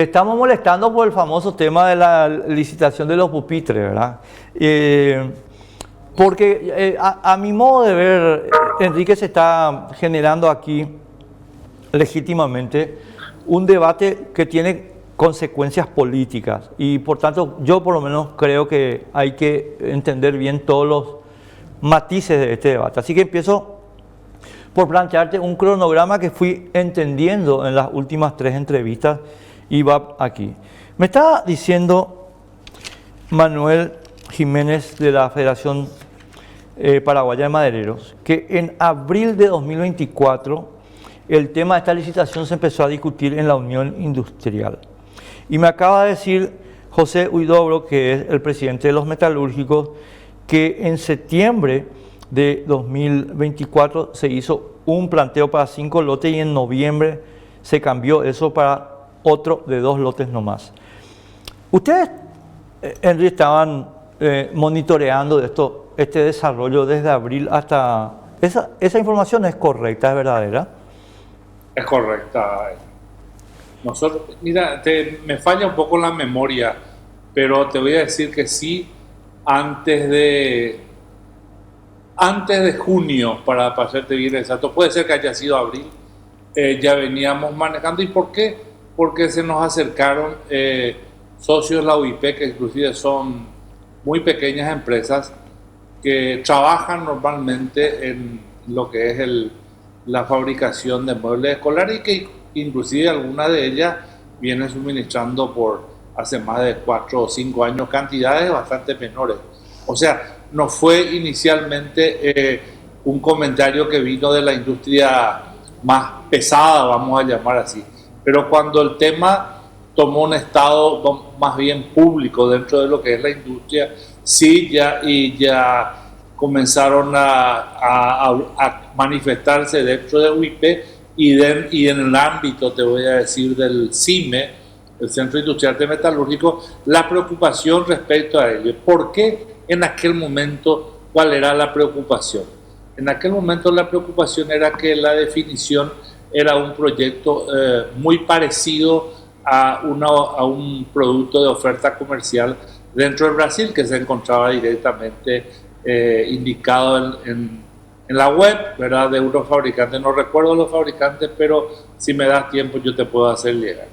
Estamos molestando por el famoso tema de la licitación de los pupitres, ¿verdad? Porque a mi modo de ver, Enrique, se está generando aquí legítimamente un debate que tiene consecuencias políticas y por tanto yo por lo menos creo que hay que entender bien todos los matices de este debate. Así que empiezo por plantearte un cronograma que fui entendiendo en las últimas 3 entrevistas y va aquí. Me está diciendo Manuel Jiménez de la Federación Paraguaya de Madereros que en abril de 2024 el tema de esta licitación se empezó a discutir en la Unión Industrial. Y me acaba de decir José Huidobro, que es el presidente de los metalúrgicos, que en septiembre de 2024 se hizo un planteo para 5 lotes y en noviembre se cambió eso para otro de 2 lotes nomás. Ustedes, Henry, estaban monitoreando este desarrollo desde abril hasta... ¿Esa información es correcta, es verdadera? Es correcta. Nosotros, mira, me falla un poco la memoria, pero te voy a decir que sí, antes de junio, para hacerte bien exacto, puede ser que haya sido abril, ya veníamos manejando. ¿Y por qué? Porque se nos acercaron socios de la UIP, que inclusive son muy pequeñas empresas que trabajan normalmente en lo que es la fabricación de muebles escolares y que inclusive alguna de ellas viene suministrando por hace más de 4 o 5 años cantidades bastante menores. O sea, no fue inicialmente un comentario que vino de la industria más pesada, vamos a llamar así. Pero cuando el tema tomó un estado más bien público dentro de lo que es la industria, sí, ya comenzaron a manifestarse dentro de UIP y en el ámbito, te voy a decir, del CIME, el Centro Industrial de Metalúrgico, la preocupación respecto a ello. ¿Por qué en aquel momento? ¿Cuál era la preocupación? En aquel momento la preocupación era que la definición era un proyecto muy parecido a un producto de oferta comercial dentro del Brasil, que se encontraba directamente indicado en la web, ¿verdad?, de unos fabricantes. No recuerdo los fabricantes, pero si me das tiempo yo te puedo hacer llegar.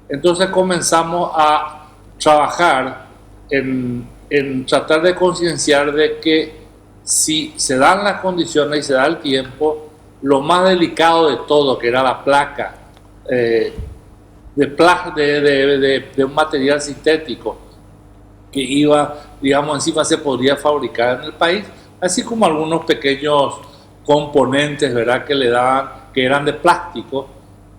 Entonces comenzamos a trabajar en tratar de concienciar de que si se dan las condiciones y se da el tiempo, lo más delicado de todo, que era la placa de un material sintético que iba, digamos, encima se podría fabricar en el país, así como algunos pequeños componentes, ¿verdad?, que le daban, que eran de plástico,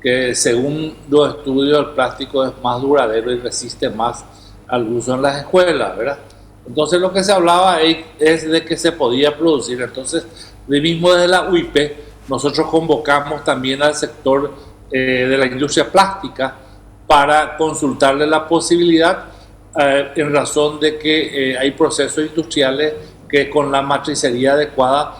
que según los estudios el plástico es más duradero y resiste más al uso en las escuelas, ¿verdad? Entonces lo que se hablaba es de que se podía producir. Entonces, de mismo desde la UIP, nosotros convocamos también al sector de la industria plástica para consultarle la posibilidad en razón de que hay procesos industriales que con la matricería adecuada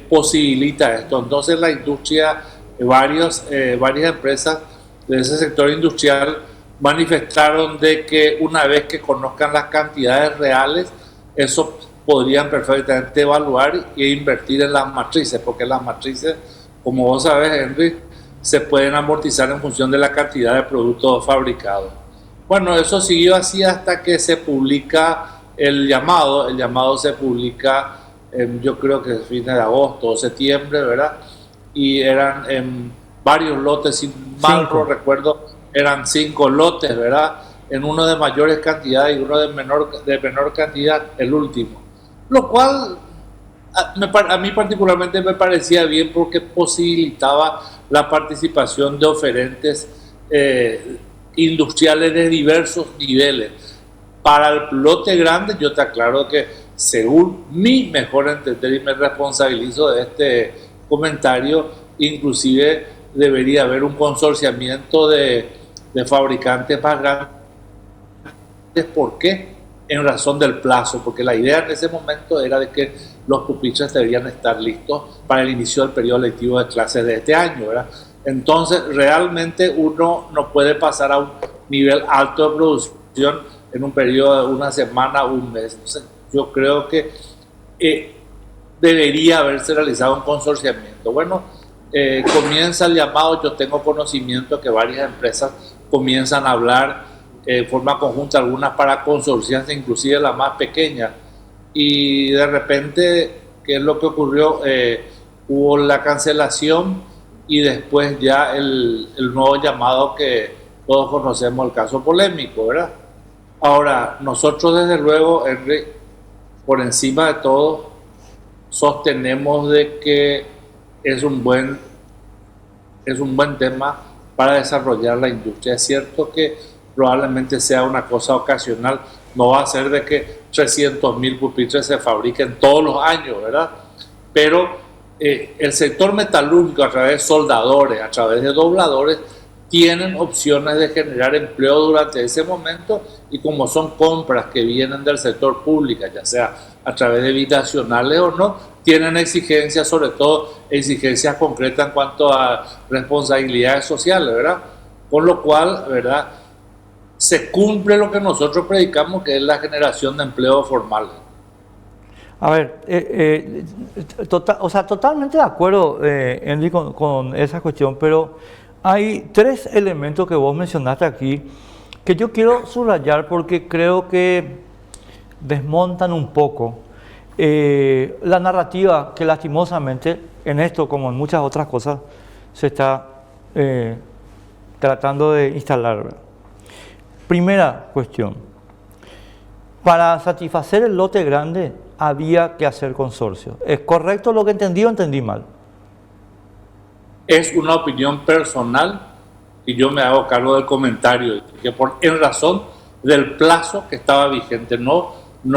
posibilita esto. Entonces la industria, varias empresas de ese sector industrial manifestaron de que una vez que conozcan las cantidades reales, eso podrían perfectamente evaluar e invertir en las matrices, porque las matrices, como vos sabés, Henry, se pueden amortizar en función de la cantidad de productos fabricados. Bueno, eso siguió así hasta que se publica el llamado se publica yo creo que fines de agosto o septiembre, ¿verdad? Y eran en varios lotes, si mal no recuerdo, eran 5 lotes, ¿verdad? En uno de mayores cantidades y uno de menor cantidad, el último. Lo cual a mí particularmente me parecía bien porque posibilitaba la participación de oferentes industriales de diversos niveles. Para el lote grande, yo te aclaro que según mi mejor entender, y me responsabilizo de este comentario, inclusive debería haber un consorciamiento de fabricantes más grandes. ¿Por qué? En razón del plazo, porque la idea en ese momento era de que los pupitres deberían estar listos para el inicio del periodo lectivo de clases de este año, ¿verdad? Entonces, realmente uno no puede pasar a un nivel alto de producción en un periodo de una semana, un mes. Entonces, yo creo que debería haberse realizado un consorciamiento. Bueno, comienza el llamado, yo tengo conocimiento que varias empresas comienzan a hablar en forma conjunta, algunas para consorciarse, inclusive la más pequeña, y de repente, ¿qué es lo que ocurrió? Hubo la cancelación y después ya el nuevo llamado que todos conocemos, el caso polémico, ¿verdad? Ahora, nosotros desde luego, Henry, por encima de todo, sostenemos de que es un buen tema para desarrollar la industria. Es cierto que probablemente sea una cosa ocasional, no va a ser de que 300.000 pupitres se fabriquen todos los años, ¿verdad? Pero el sector metalúrgico, a través de soldadores, a través de dobladores, tienen opciones de generar empleo durante ese momento, y como son compras que vienen del sector público, ya sea a través de binacionales o no, tienen exigencias, sobre todo exigencias concretas en cuanto a responsabilidades sociales, ¿verdad? Con lo cual, ¿verdad?, se cumple lo que nosotros predicamos, que es la generación de empleo formal. A ver, totalmente de acuerdo, Henry, con esa cuestión, pero hay tres elementos que vos mencionaste aquí que yo quiero subrayar porque creo que desmontan un poco la narrativa que lastimosamente en esto, como en muchas otras cosas, se está tratando de instalar, ¿verdad? Primera cuestión, para satisfacer el lote grande había que hacer consorcio. ¿Es correcto lo que entendí o entendí mal? Es una opinión personal y yo me hago cargo del comentario, que en razón del plazo que estaba vigente, no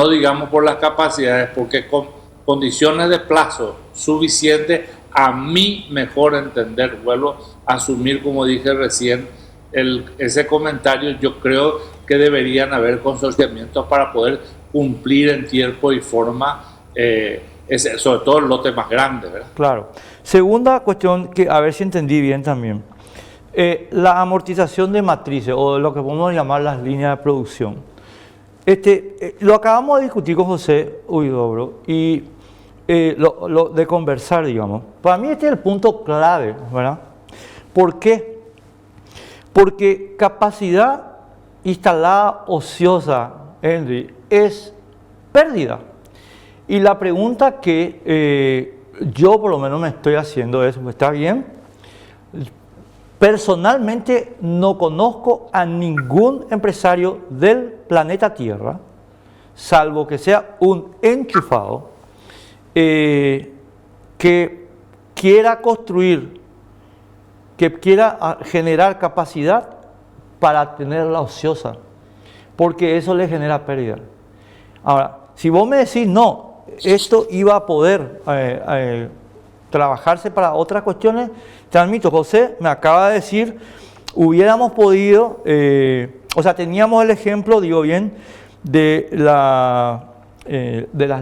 digamos por las capacidades, porque con condiciones de plazo suficientes, a mi mejor entender, vuelvo a asumir, como dije recién, ese comentario, yo creo que deberían haber consorciamientos para poder cumplir en tiempo y forma, sobre todo el lote más grande, ¿verdad? Claro. Segunda cuestión, que a ver si entendí bien también, la amortización de matrices, o lo que podemos llamar las líneas de producción. Lo acabamos de discutir con José Huidobro y lo de conversar, digamos. Para mí este es el punto clave, ¿verdad? ¿Por qué? Porque capacidad instalada ociosa, Henry, es pérdida. Y la pregunta que yo por lo menos me estoy haciendo es, ¿está bien? Personalmente no conozco a ningún empresario del planeta Tierra, salvo que sea un enchufado, que quiera construir, que quiera generar capacidad para tenerla ociosa, porque eso le genera pérdida. Ahora, si vos me decís, no, esto iba a poder trabajarse para otras cuestiones, te admito, José me acaba de decir, hubiéramos podido, teníamos el ejemplo, digo bien, de las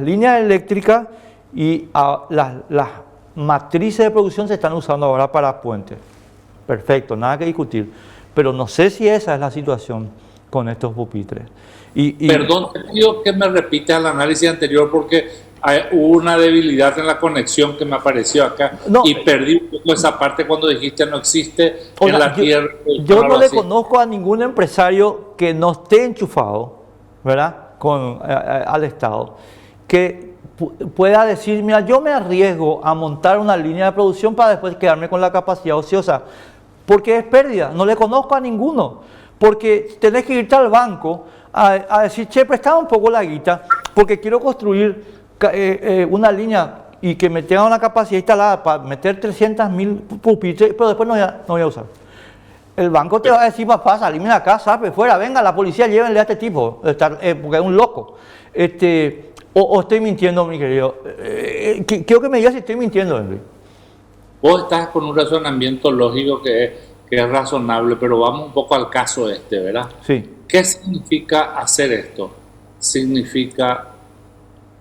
líneas eléctricas, y las matrices de producción se están usando ahora para puentes. Perfecto, nada que discutir. Pero no sé si esa es la situación con estos pupitres. Perdón, te pido que me repita el análisis anterior, porque hubo una debilidad en la conexión que me apareció acá, y perdí un poco esa parte cuando dijiste no existe en la tierra. Yo no le conozco a ningún empresario que no esté enchufado, ¿verdad?, al Estado, que pueda decir, mira, yo me arriesgo a montar una línea de producción para después quedarme con la capacidad ociosa, porque es pérdida. No le conozco a ninguno, porque tenés que irte al banco a decir, che, prestame un poco la guita, porque quiero construir una línea y que me tenga una capacidad instalada para meter 300.000 pupitres, pero después no voy a usar. El banco te va a decir, papá, salime de acá, sape, fuera, venga, la policía, llévenle a este tipo, porque es un loco. O estoy mintiendo, mi querido. Quiero que me digas si estoy mintiendo, Henry. Vos estás con un razonamiento lógico que es razonable, pero vamos un poco al caso ¿verdad? Sí. ¿Qué significa hacer esto? Significa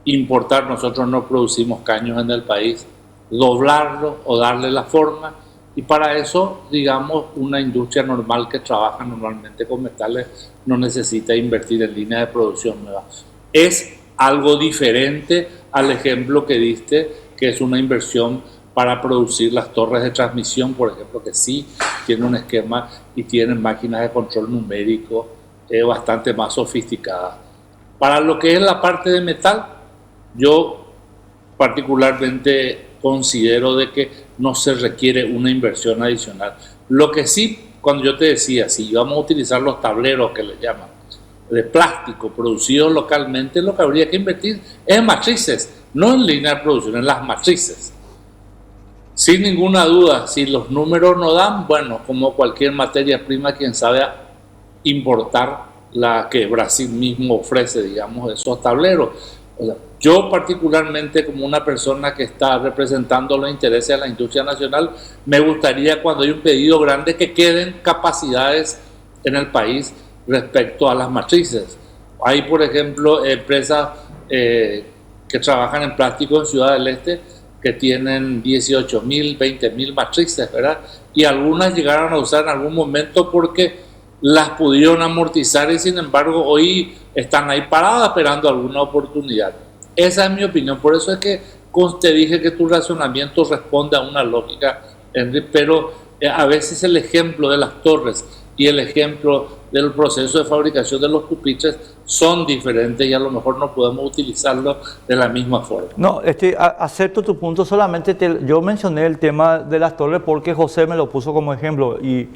importar, nosotros no producimos caños en el país, doblarlo o darle la forma Y para eso, digamos, una industria normal que trabaja normalmente con metales no necesita invertir en líneas de producción nuevas. Es algo diferente al ejemplo que diste, que es una inversión para producir las torres de transmisión, por ejemplo, que sí tiene un esquema y tienen máquinas de control numérico bastante más sofisticadas. Para lo que es la parte de metal, yo particularmente considero de que no se requiere una inversión adicional. Lo que sí, cuando yo te decía, si vamos a utilizar los tableros que le llaman, de plástico producidos localmente, lo que habría que invertir es en matrices, no en línea de producción, en las matrices. Sin ninguna duda, si los números no dan, bueno, como cualquier materia prima, quien sabe importar la que Brasil mismo ofrece, digamos, esos tableros. O sea, yo particularmente, como una persona que está representando los intereses de la industria nacional, me gustaría, cuando hay un pedido grande, que queden capacidades en el país respecto a las matrices. Hay, por ejemplo, empresas que trabajan en plástico en Ciudad del Este que tienen 18.000, 20.000 matrices, ¿verdad? Y algunas llegaron a usar en algún momento porque las pudieron amortizar y sin embargo hoy están ahí paradas esperando alguna oportunidad. Esa es mi opinión, por eso es que te dije que tu razonamiento responde a una lógica, Henry, pero a veces el ejemplo de las torres y el ejemplo del proceso de fabricación de los pupitres son diferentes y a lo mejor no podemos utilizarlo de la misma forma. No, acepto tu punto, solamente yo mencioné el tema de las torres porque José me lo puso como ejemplo y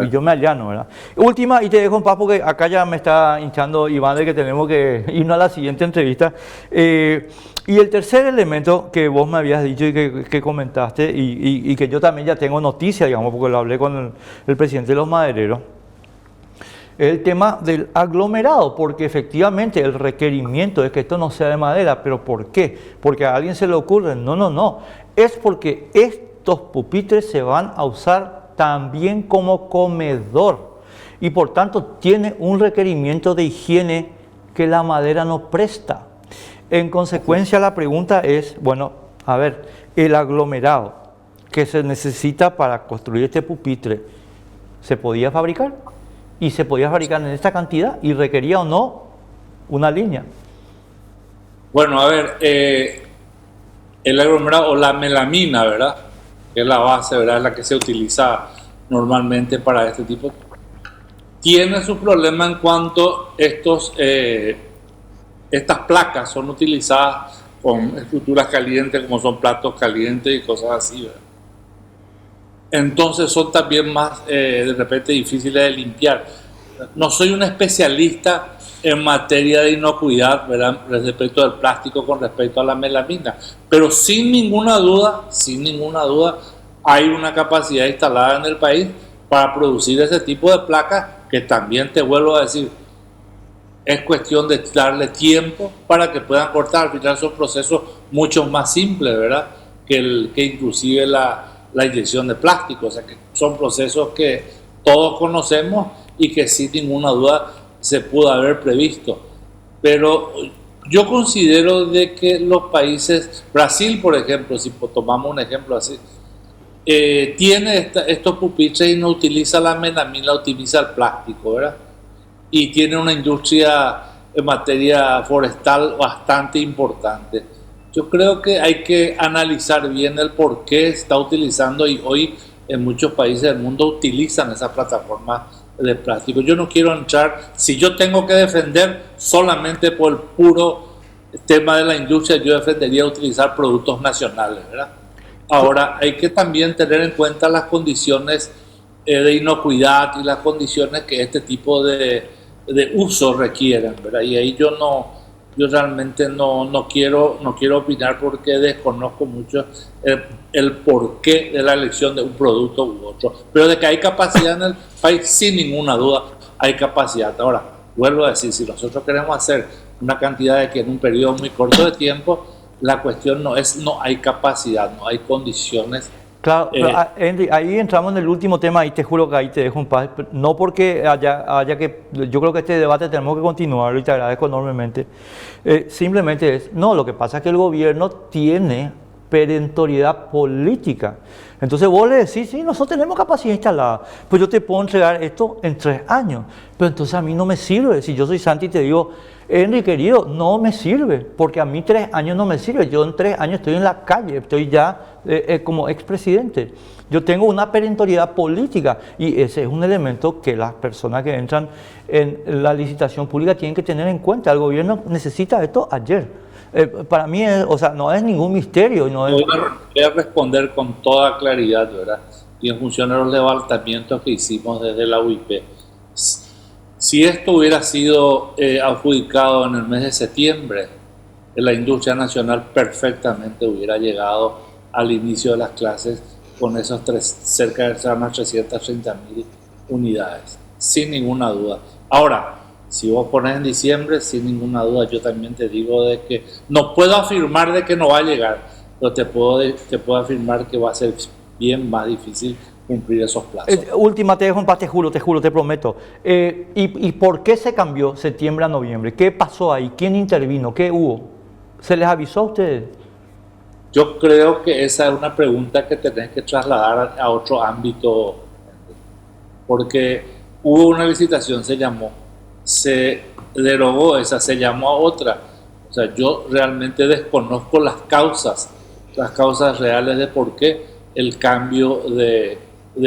yo me allano, ¿verdad? Última, y te dejo en paz porque acá ya me está hinchando Iván de que tenemos que irnos a la siguiente entrevista. Y el tercer elemento que vos me habías dicho y que comentaste y que yo también ya tengo noticia, digamos, porque lo hablé con el presidente de los madereros, es el tema del aglomerado, porque efectivamente el requerimiento es que esto no sea de madera, pero ¿por qué? Porque a alguien se le ocurre, no, es porque estos pupitres se van a usar también como comedor y por tanto tiene un requerimiento de higiene que la madera no presta. En consecuencia la pregunta es, bueno, a ver, el aglomerado que se necesita para construir este pupitre, ¿se podía fabricar? Y se podía fabricar en esta cantidad y requería o no una línea. Bueno, a ver, el aglomerado o la melamina, ¿verdad? Que es la base, ¿verdad? La que se utiliza normalmente para este tipo. Tiene su problema en cuanto estas placas son utilizadas con estructuras calientes, como son platos calientes y cosas así, ¿verdad? Entonces son también más de repente difíciles de limpiar. No soy un especialista en materia de inocuidad, ¿verdad? Respecto del plástico con respecto a la melamina, pero sin ninguna duda, hay una capacidad instalada en el país para producir ese tipo de placas que también, te vuelvo a decir, es cuestión de darle tiempo para que puedan cortar. Al final son procesos mucho más simples, ¿verdad? Que inclusive la inyección de plástico, o sea que son procesos que todos conocemos y que sin ninguna duda se pudo haber previsto. Pero yo considero de que los países, Brasil por ejemplo, si tomamos un ejemplo así, tiene estos pupitres y no utiliza la melamina, utiliza el plástico, ¿verdad? Y tiene una industria en materia forestal bastante importante. Yo creo que hay que analizar bien el por qué está utilizando y hoy en muchos países del mundo utilizan esas plataformas de plástico. Yo no quiero entrar, si yo tengo que defender solamente por el puro tema de la industria, yo defendería utilizar productos nacionales, ¿verdad? Ahora, hay que también tener en cuenta las condiciones de inocuidad y las condiciones que este tipo de uso requieren, ¿verdad? Y ahí yo realmente no quiero opinar porque desconozco mucho el porqué de la elección de un producto u otro. Pero de que hay capacidad en el país, sin ninguna duda, hay capacidad. Ahora, vuelvo a decir, si nosotros queremos hacer una cantidad de que en un periodo muy corto de tiempo, la cuestión no hay capacidad, no hay condiciones. Claro, Henry, ahí entramos en el último tema y te juro que ahí te dejo en paz. No porque haya que, yo creo que este debate tenemos que continuarlo y te agradezco enormemente. Simplemente lo que pasa es que el gobierno tiene perentoriedad política. Entonces vos le decís, sí, nosotros tenemos capacidad instalada, pues yo te puedo entregar esto en 3 años, pero entonces a mí no me sirve. Si yo soy Santi y te digo, Henry querido, no me sirve, porque a mí 3 años no me sirve, yo en 3 años estoy en la calle, estoy ya como expresidente. Yo tengo una perentoriedad política y ese es un elemento que las personas que entran en la licitación pública tienen que tener en cuenta. El gobierno necesita esto ayer. Para mí, o sea, no es ningún misterio. No es... Voy a responder con toda claridad, ¿verdad? Y en función de los levantamientos que hicimos desde la UIP. Si esto hubiera sido adjudicado en el mes de septiembre, la industria nacional perfectamente hubiera llegado al inicio de las clases con esos cerca de 330.000 unidades, sin ninguna duda. Ahora, si vos pones en diciembre, sin ninguna duda, yo también te digo de que no puedo afirmar de que no va a llegar, pero te puedo afirmar que va a ser bien más difícil cumplir esos plazos. Última, te dejo en paz, te juro, te prometo. ¿Y por qué se cambió septiembre a noviembre? ¿Qué pasó ahí? ¿Quién intervino? ¿Qué hubo? ¿Se les avisó a ustedes? Yo creo que esa es una pregunta que tenés que trasladar a otro ámbito, porque hubo una licitación, se derogó esa, se llamó a otra. O sea, yo realmente desconozco las causas reales de por qué el cambio de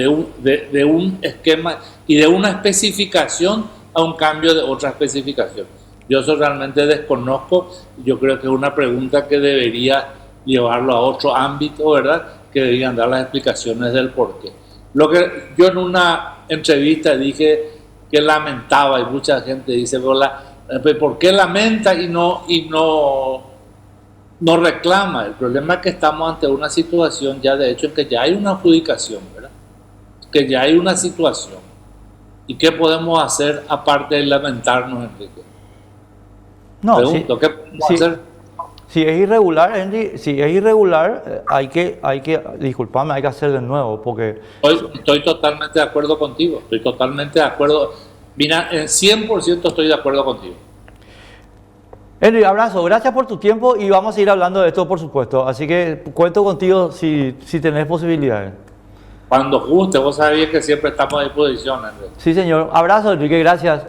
un esquema y de una especificación a un cambio de otra especificación. Yo eso realmente desconozco. Yo creo que es una pregunta que debería llevarlo a otro ámbito, ¿verdad? Que deberían dar las explicaciones del porqué. Lo que yo en una entrevista dije que lamentaba, y mucha gente dice, ¿por qué lamenta y no reclama? El problema es que estamos ante una situación ya de hecho en que ya hay una adjudicación, ¿verdad? Que ya hay una situación. ¿Y qué podemos hacer aparte de lamentarnos, Enrique? No, Pregunto, ¿qué podemos hacer? Si es irregular, Andy, si es irregular, hay que, disculpame, hay que hacer de nuevo, porque... Estoy totalmente de acuerdo contigo, estoy totalmente de acuerdo, mira, en 100% estoy de acuerdo contigo. Henry, abrazo, gracias por tu tiempo y vamos a ir hablando de esto, por supuesto, así que cuento contigo si tenés posibilidades. Cuando guste, vos sabés que siempre estamos a disposición, Enrique. Sí, señor, abrazo, Enrique, gracias.